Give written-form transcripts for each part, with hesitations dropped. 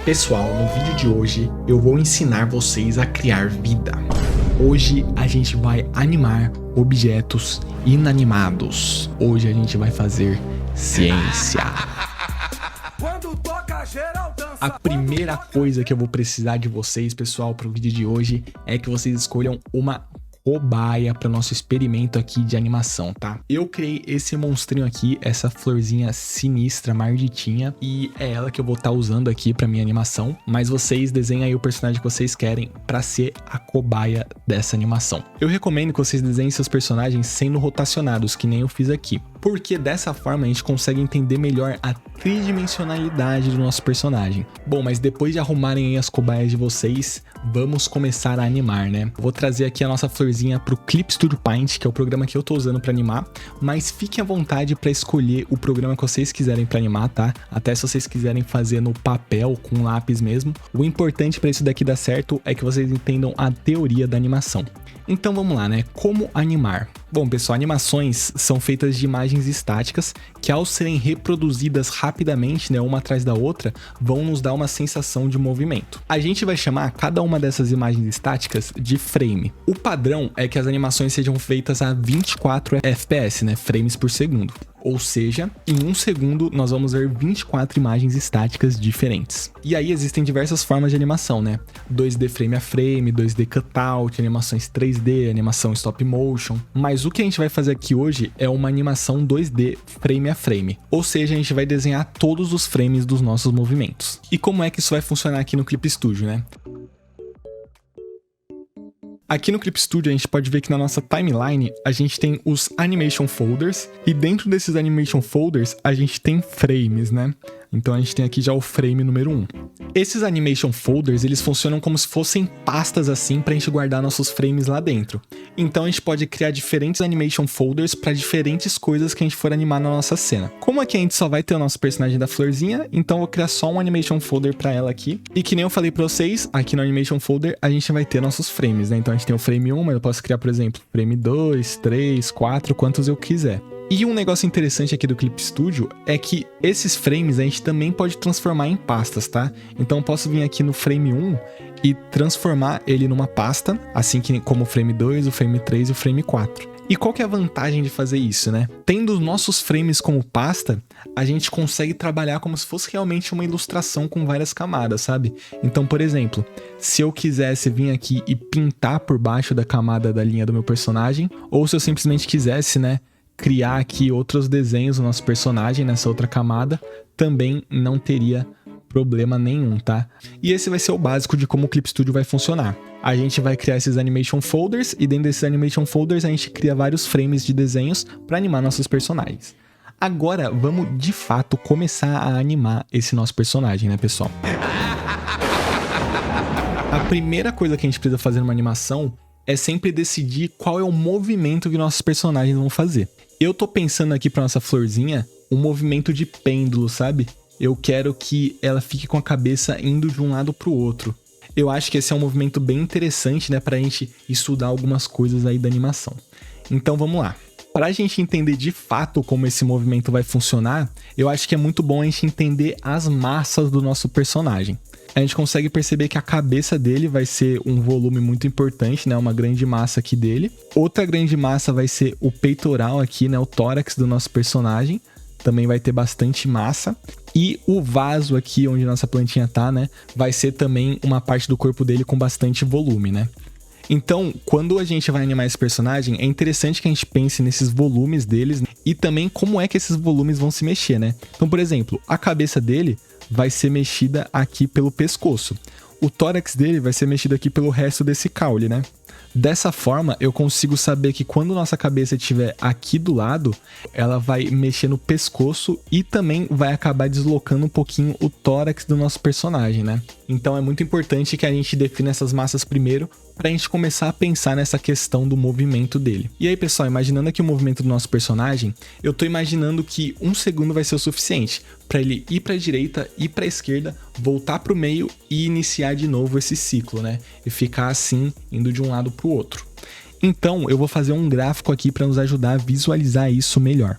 Pessoal, no vídeo de hoje eu vou ensinar vocês a criar vida. Hoje a gente vai animar objetos inanimados. Hoje a gente vai fazer ciência. A primeira coisa que eu vou precisar de vocês, pessoal, para o vídeo de hoje é que vocês escolham uma cobaia para o nosso experimento aqui de animação, tá? Eu criei esse monstrinho aqui, essa florzinha sinistra, marditinha, e é ela que eu vou estar usando aqui para minha animação, mas vocês desenhem aí o personagem que vocês querem para ser a cobaia dessa animação. Eu recomendo que vocês desenhem seus personagens sendo rotacionados, que nem eu fiz aqui, porque dessa forma a gente consegue entender melhor a tridimensionalidade do nosso personagem. Bom, mas depois de arrumarem aí as cobaias de vocês, vamos começar a animar, né? Eu vou trazer aqui a nossa florzinha pro Clip Studio Paint, que é o programa que eu tô usando para animar, mas fiquem à vontade para escolher o programa que vocês quiserem para animar, tá? Até se vocês quiserem fazer no papel, com lápis mesmo. O importante para isso daqui dar certo é que vocês entendam a teoria da animação. Então vamos lá, né? Como animar? Bom, pessoal, animações são feitas de imagens estáticas que, ao serem reproduzidas rapidamente, né, uma atrás da outra, vão nos dar uma sensação de movimento. A gente vai chamar cada uma dessas imagens estáticas de frame. O padrão é que as animações sejam feitas a 24 FPS, né, frames por segundo. Ou seja, em um segundo nós vamos ver 24 imagens estáticas diferentes. E aí existem diversas formas de animação, né? 2D frame a frame, 2D cutout, animações 3D, animação stop motion. Mas o que a gente vai fazer aqui hoje é uma animação 2D frame a frame. Ou seja, a gente vai desenhar todos os frames dos nossos movimentos. E como é que isso vai funcionar aqui no Clip Studio, né? Aqui no Clip Studio a gente pode ver que na nossa timeline a gente tem os animation folders e dentro desses animation folders a gente tem frames, né? Então a gente tem aqui já o frame número 1. Esses animation folders, eles funcionam como se fossem pastas assim pra gente guardar nossos frames lá dentro. Então a gente pode criar diferentes animation folders para diferentes coisas que a gente for animar na nossa cena. Como aqui a gente só vai ter o nosso personagem da florzinha, então eu vou criar só um animation folder para ela aqui. E que nem eu falei para vocês, aqui no animation folder a gente vai ter nossos frames, né? Então a gente tem o frame 1, mas eu posso criar, por exemplo, frame 2, 3, 4, quantos eu quiser. E um negócio interessante aqui do Clip Studio é que esses frames a gente também pode transformar em pastas, tá? Então eu posso vir aqui no frame 1 e transformar ele numa pasta, assim como o frame 2, o frame 3 e o frame 4. E qual que é a vantagem de fazer isso, né? Tendo os nossos frames como pasta, a gente consegue trabalhar como se fosse realmente uma ilustração com várias camadas, sabe? Então, por exemplo, se eu quisesse vir aqui e pintar por baixo da camada da linha do meu personagem, ou se eu simplesmente quisesse, né, criar aqui outros desenhos do nosso personagem nessa outra camada, também não teria problema nenhum, tá? E esse vai ser o básico de como o Clip Studio vai funcionar. A gente vai criar esses animation folders e dentro desses animation folders a gente cria vários frames de desenhos para animar nossos personagens. Agora vamos de fato começar a animar esse nosso personagem, né, pessoal? A primeira coisa que a gente precisa fazer numa animação é sempre decidir qual é o movimento que nossos personagens vão fazer. Eu tô pensando aqui pra nossa florzinha um movimento de pêndulo, sabe? Eu quero que ela fique com a cabeça indo de um lado pro outro. Eu acho que esse é um movimento bem interessante, né, pra gente estudar algumas coisas aí da animação. Então vamos lá. Pra gente entender de fato como esse movimento vai funcionar, eu acho que é muito bom a gente entender as massas do nosso personagem. A gente consegue perceber que a cabeça dele vai ser um volume muito importante, né? Uma grande massa aqui dele. Outra grande massa vai ser o peitoral aqui, né? O tórax do nosso personagem. Também vai ter bastante massa. E o vaso aqui, onde nossa plantinha tá, né? Vai ser também uma parte do corpo dele com bastante volume, né? Então, quando a gente vai animar esse personagem, é interessante que a gente pense nesses volumes deles e também como é que esses volumes vão se mexer, né? Então, por exemplo, a cabeça dele vai ser mexida aqui pelo pescoço. O tórax dele vai ser mexido aqui pelo resto desse caule, né? Dessa forma, eu consigo saber que quando nossa cabeça estiver aqui do lado, ela vai mexer no pescoço e também vai acabar deslocando um pouquinho o tórax do nosso personagem, né? Então é muito importante que a gente defina essas massas primeiro pra gente começar a pensar nessa questão do movimento dele. E aí, pessoal, imaginando aqui o movimento do nosso personagem, eu tô imaginando que 1 segundo vai ser o suficiente para ele ir para a direita, ir para a esquerda, voltar para o meio e iniciar de novo esse ciclo, né? E ficar assim, indo de um lado para o outro. Então, eu vou fazer um gráfico aqui para nos ajudar a visualizar isso melhor.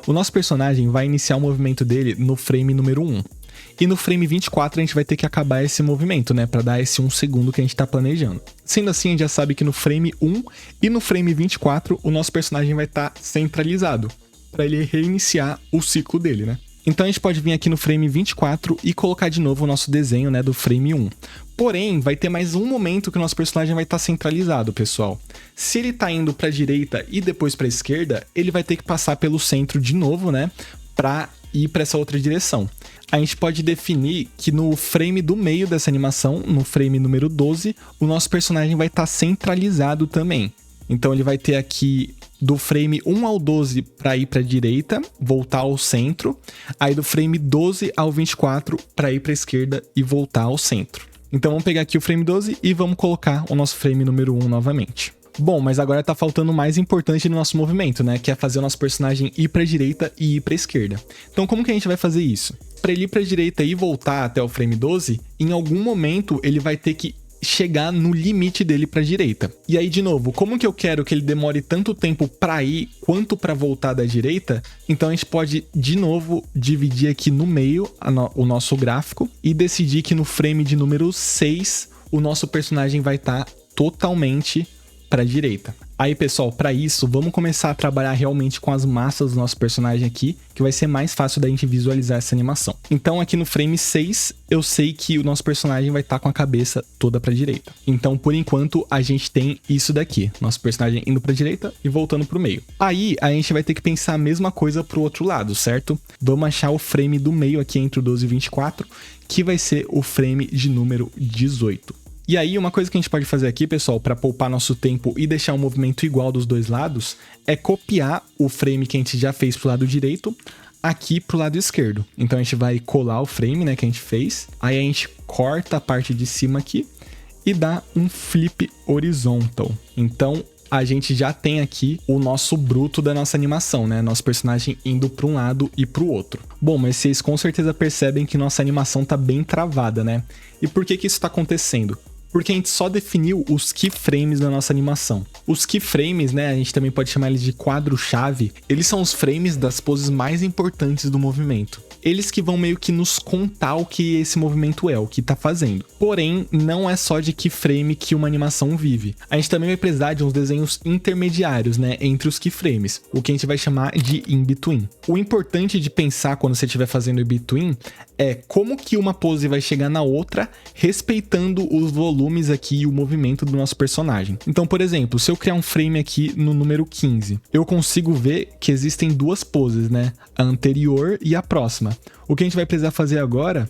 O nosso personagem vai iniciar o movimento dele no frame número 1. E no frame 24 a gente vai ter que acabar esse movimento, né? Pra dar esse 1 segundo que a gente tá planejando. Sendo assim, a gente já sabe que no frame 1 e no frame 24 o nosso personagem vai estar centralizado, para ele reiniciar o ciclo dele, né? Então a gente pode vir aqui no frame 24 e colocar de novo o nosso desenho, né, do frame 1. Porém, vai ter mais um momento que o nosso personagem vai estar centralizado, pessoal. Se ele tá indo para a direita e depois para a esquerda, ele vai ter que passar pelo centro de novo, né, para ir para essa outra direção. A gente pode definir que no frame do meio dessa animação, no frame número 12, o nosso personagem vai estar centralizado também. Então ele vai ter aqui do frame 1 ao 12 para ir para a direita, voltar ao centro, aí do frame 12 ao 24 para ir para a esquerda e voltar ao centro. Então vamos pegar aqui o frame 12 e vamos colocar o nosso frame número 1 novamente. Bom, mas agora tá faltando o mais importante no nosso movimento, né? Que é fazer o nosso personagem ir para a direita e ir para a esquerda. Então como que a gente vai fazer isso? Para ele ir para a direita e voltar até o frame 12, em algum momento ele vai ter que chegar no limite dele para a direita. E aí, de novo, como que eu quero que ele demore tanto tempo para ir quanto para voltar da direita? Então a gente pode, de novo, dividir aqui no meio o nosso gráfico e decidir que no frame de número 6 o nosso personagem vai estar totalmente para a direita. Aí, pessoal, para isso, vamos começar a trabalhar realmente com as massas do nosso personagem aqui, que vai ser mais fácil da gente visualizar essa animação. Então, aqui no frame 6, eu sei que o nosso personagem vai estar com a cabeça toda para a direita. Então, por enquanto, a gente tem isso daqui, nosso personagem indo para a direita e voltando para o meio. Aí, a gente vai ter que pensar a mesma coisa para o outro lado, certo? Vamos achar o frame do meio aqui entre o 12 e 24, que vai ser o frame de número 18. E aí, uma coisa que a gente pode fazer aqui, pessoal, para poupar nosso tempo e deixar um movimento igual dos dois lados, é copiar o frame que a gente já fez pro lado direito aqui pro lado esquerdo. Então a gente vai colar o frame, né, que a gente fez, aí a gente corta a parte de cima aqui e dá um flip horizontal. Então a gente já tem aqui o nosso bruto da nossa animação, né? Nosso personagem indo para um lado e para o outro. Bom, mas vocês com certeza percebem que nossa animação tá bem travada, né? E por que isso está acontecendo? Porque a gente só definiu os keyframes da nossa animação. Os keyframes, né, a gente também pode chamar eles de quadro-chave, eles são os frames das poses mais importantes do movimento. Eles que vão meio que nos contar o que esse movimento é, o que tá fazendo. Porém, não é só de keyframe que uma animação vive. A gente também vai precisar de uns desenhos intermediários, né, entre os keyframes, o que a gente vai chamar de in-between. O importante de pensar quando você estiver fazendo in-between é como que uma pose vai chegar na outra, respeitando os volumes aqui e o movimento do nosso personagem. Então, por exemplo, se eu criar um frame aqui no número 15, eu consigo ver que existem duas poses, né? A anterior e a próxima. O que a gente vai precisar fazer agora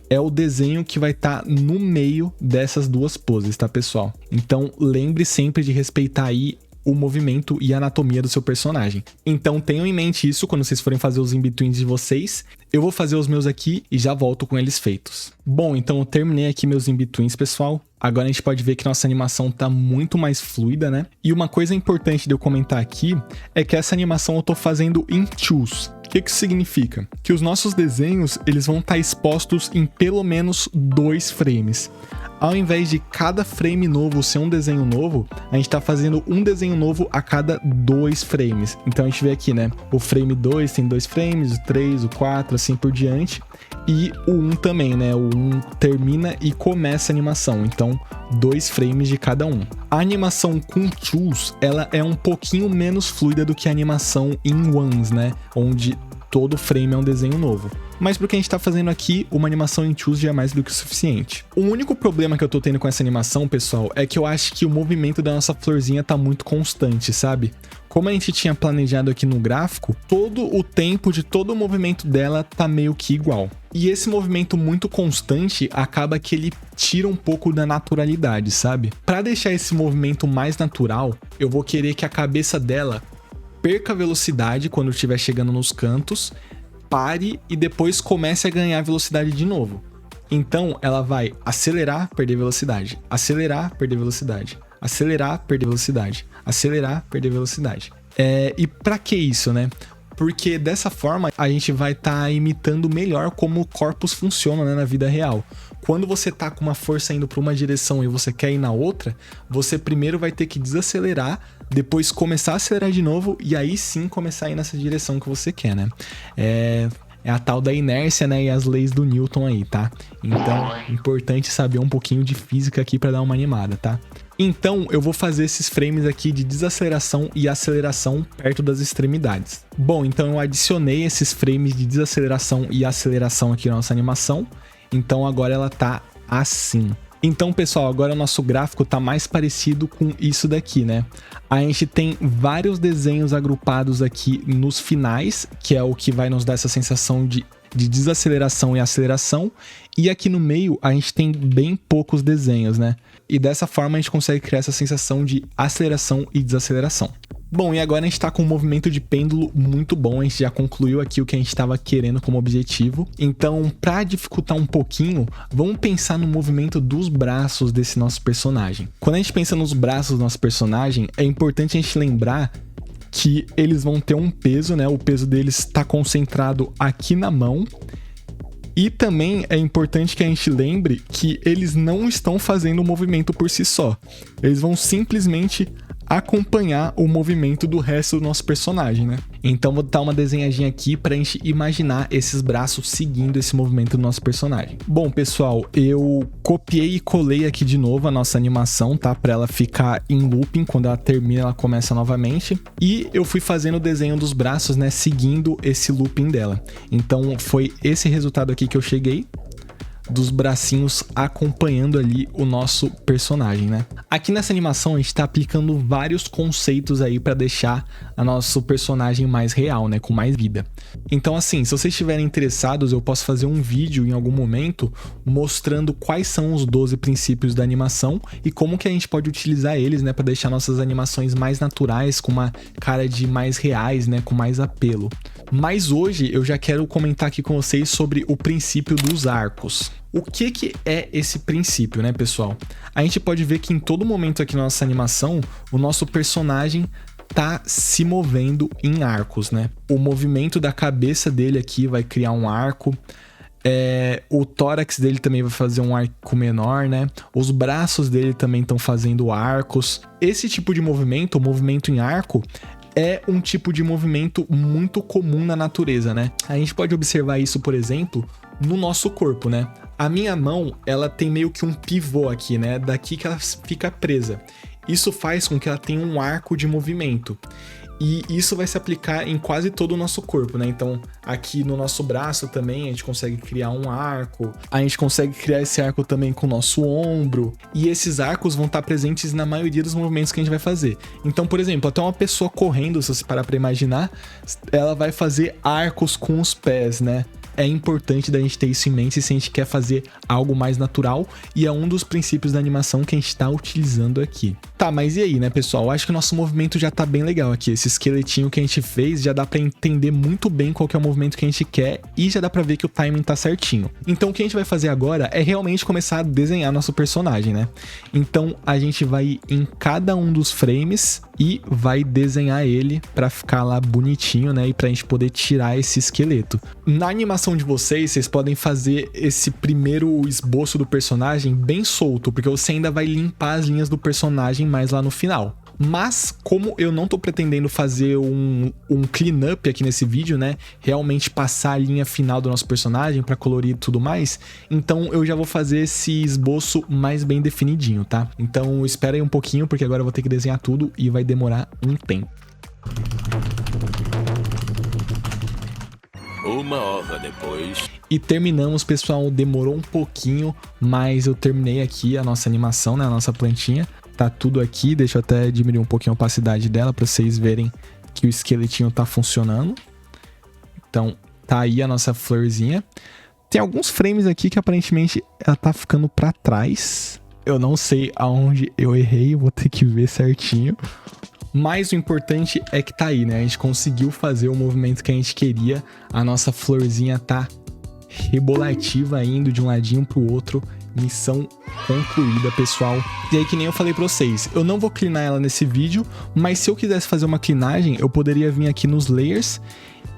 é o desenho que vai estar no meio dessas duas poses, tá, pessoal? Então, lembre sempre de respeitar aí o movimento e a anatomia do seu personagem. Então tenham em mente isso quando vocês forem fazer os in-betweens de vocês. Eu vou fazer os meus aqui e já volto com eles feitos. Bom, então eu terminei aqui meus in-betweens, pessoal. Agora a gente pode ver que nossa animação tá muito mais fluida, né? E uma coisa importante de eu comentar aqui é que essa animação eu tô fazendo em twos. O que isso significa? Que os nossos desenhos, eles vão estar expostos em pelo menos 2 frames. Ao invés de cada frame novo ser um desenho novo, a gente tá fazendo um desenho novo a cada 2 frames. Então a gente vê aqui, né? O frame 2 tem 2 frames, o 3, o 4, assim por diante. E o 1 também, né? O 1 termina e começa a animação. Então, 2 frames de cada um. A animação com twos, ela é um pouquinho menos fluida do que a animação em ones, né? Onde todo frame é um desenho novo. Mas pro que a gente tá fazendo aqui, uma animação em twos já é mais do que o suficiente. O único problema que eu tô tendo com essa animação, pessoal, é que eu acho que o movimento da nossa florzinha tá muito constante, sabe? Como a gente tinha planejado aqui no gráfico, todo o tempo de todo o movimento dela tá meio que igual. E esse movimento muito constante acaba que ele tira um pouco da naturalidade, sabe? Pra deixar esse movimento mais natural, eu vou querer que a cabeça dela perca velocidade quando estiver chegando nos cantos, pare e depois comece a ganhar velocidade de novo. Então ela vai acelerar, perder velocidade, acelerar, perder velocidade, acelerar, perder velocidade, acelerar, perder velocidade. E pra que isso, né? Porque dessa forma a gente vai estar imitando melhor como o corpus funciona, né, na vida real. Quando você tá com uma força indo para uma direção e você quer ir na outra, você primeiro vai ter que desacelerar, depois começar a acelerar de novo e aí sim começar a ir nessa direção que você quer, né? É é a tal da inércia, né, e as leis do Newton aí, tá? Então, importante saber um pouquinho de física aqui para dar uma animada, tá? Então, eu vou fazer esses frames aqui de desaceleração e aceleração perto das extremidades. Bom, então eu adicionei esses frames de desaceleração e aceleração aqui na nossa animação. Então, agora ela tá assim. Então, pessoal, agora o nosso gráfico tá mais parecido com isso daqui, né? A gente tem vários desenhos agrupados aqui nos finais, que é o que vai nos dar essa sensação de desaceleração e aceleração. E aqui no meio, a gente tem bem poucos desenhos, né? E dessa forma, a gente consegue criar essa sensação de aceleração e desaceleração. Bom, e agora a gente está com um movimento de pêndulo muito bom, a gente já concluiu aqui o que a gente estava querendo como objetivo. Então, para dificultar um pouquinho, vamos pensar no movimento dos braços desse nosso personagem. Quando a gente pensa nos braços do nosso personagem, é importante a gente lembrar que eles vão ter um peso, né? O peso deles está concentrado aqui na mão. E também é importante que a gente lembre que eles não estão fazendo o movimento por si só. Eles vão simplesmente acompanhar o movimento do resto do nosso personagem, né? Então vou dar uma desenhadinha aqui pra gente imaginar esses braços seguindo esse movimento do nosso personagem. Bom, pessoal, eu copiei e colei aqui de novo a nossa animação, tá? Pra ela ficar em looping, quando ela termina, ela começa novamente. E eu fui fazendo o desenho dos braços, né? Seguindo esse looping dela. Então foi esse resultado aqui que eu cheguei, dos bracinhos acompanhando ali o nosso personagem, né? Aqui nessa animação a gente tá aplicando vários conceitos aí para deixar a nosso personagem mais real, né? Com mais vida. Então assim, se vocês estiverem interessados, eu posso fazer um vídeo em algum momento mostrando quais são os 12 princípios da animação e como que a gente pode utilizar eles, né? Para deixar nossas animações mais naturais, com uma cara de mais reais, né? Com mais apelo. Mas hoje eu já quero comentar aqui com vocês sobre o princípio dos arcos. O que é esse princípio, né, pessoal? A gente pode ver que em todo momento aqui na nossa animação, o nosso personagem tá se movendo em arcos, né? O movimento da cabeça dele aqui vai criar um arco. O tórax dele também vai fazer um arco menor, né? Os braços dele também estão fazendo arcos. Esse tipo de movimento, o movimento em arco, é um tipo de movimento muito comum na natureza, né? A gente pode observar isso, por exemplo, no nosso corpo, né? A minha mão, ela tem meio que um pivô aqui, né? Daqui que ela fica presa. Isso faz com que ela tenha um arco de movimento. E isso vai se aplicar em quase todo o nosso corpo, né? Então, aqui no nosso braço também a gente consegue criar um arco. A gente consegue criar esse arco também com o nosso ombro. E esses arcos vão estar presentes na maioria dos movimentos que a gente vai fazer. Então, por exemplo, até uma pessoa correndo, se você parar para imaginar, ela vai fazer arcos com os pés, né? É importante da gente ter isso em mente se a gente quer fazer algo mais natural, e é um dos princípios da animação que a gente tá utilizando aqui. Tá, mas e aí, né, pessoal? Acho que o nosso movimento já tá bem legal aqui. Esse esqueletinho que a gente fez já dá pra entender muito bem qual que é o movimento que a gente quer e já dá pra ver que o timing tá certinho. Então o que a gente vai fazer agora é realmente começar a desenhar nosso personagem, né? Então a gente vai ir em cada um dos frames e vai desenhar ele pra ficar lá bonitinho, né? E pra gente poder tirar esse esqueleto. Na animação de vocês podem fazer esse primeiro esboço do personagem bem solto, porque você ainda vai limpar as linhas do personagem mais lá no final. Mas, como eu não tô pretendendo fazer um clean-up aqui nesse vídeo, né? Realmente passar a linha final do nosso personagem pra colorir e tudo mais, então eu já vou fazer esse esboço mais bem definidinho, tá? Então espera aí um pouquinho, porque agora eu vou ter que desenhar tudo e vai demorar um tempo. 1 hora depois. E terminamos, pessoal. Demorou um pouquinho, mas eu terminei aqui a nossa animação, né? A nossa plantinha. Tá tudo aqui. Deixa eu até diminuir um pouquinho a opacidade dela para vocês verem que o esqueletinho tá funcionando. Então, tá aí a nossa florzinha. Tem alguns frames aqui que aparentemente ela tá ficando para trás. Eu não sei aonde eu errei, vou ter que ver certinho. Mas o importante é que tá aí, né? A gente conseguiu fazer o movimento que a gente queria. A nossa florzinha tá rebolativa, indo de um ladinho pro outro. Missão concluída, pessoal. E aí, que nem eu falei pra vocês, eu não vou cleanar ela nesse vídeo, mas se eu quisesse fazer uma cleanagem, eu poderia vir aqui nos layers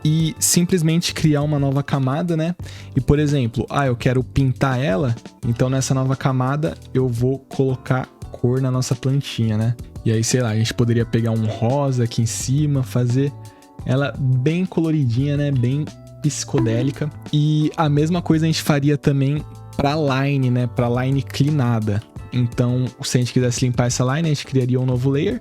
e simplesmente criar uma nova camada, né? E, por exemplo, eu quero pintar ela, então nessa nova camada eu vou colocar cor na nossa plantinha, né? E aí, sei lá, a gente poderia pegar um rosa aqui em cima, fazer ela bem coloridinha, né? Bem psicodélica. E a mesma coisa a gente faria também pra line, né? Pra line cleanada. Então, se a gente quisesse limpar essa line, a gente criaria um novo layer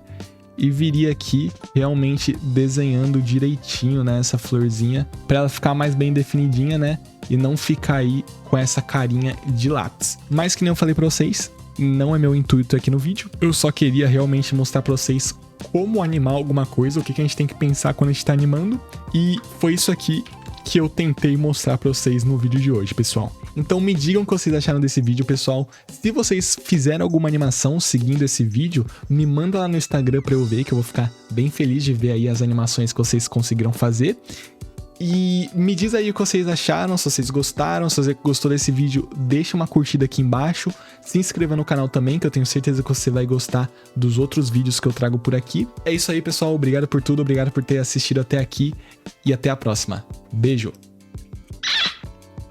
e viria aqui realmente desenhando direitinho, né, essa florzinha, pra ela ficar mais bem definidinha, né, e não ficar aí com essa carinha de lápis. Mas que nem eu falei pra vocês, não é meu intuito aqui no vídeo, eu só queria realmente mostrar pra vocês como animar alguma coisa, o que a gente tem que pensar quando a gente tá animando, e foi isso aqui que eu tentei mostrar pra vocês no vídeo de hoje, pessoal. Então me digam o que vocês acharam desse vídeo, pessoal. Se vocês fizeram alguma animação seguindo esse vídeo, me manda lá no Instagram pra eu ver, que eu vou ficar bem feliz de ver aí as animações que vocês conseguiram fazer. E me diz aí o que vocês acharam, se vocês gostaram, se você gostou desse vídeo, deixa uma curtida aqui embaixo, se inscreva no canal também, que eu tenho certeza que você vai gostar dos outros vídeos que eu trago por aqui. É isso aí, pessoal, obrigado por tudo, obrigado por ter assistido até aqui e até a próxima. Beijo!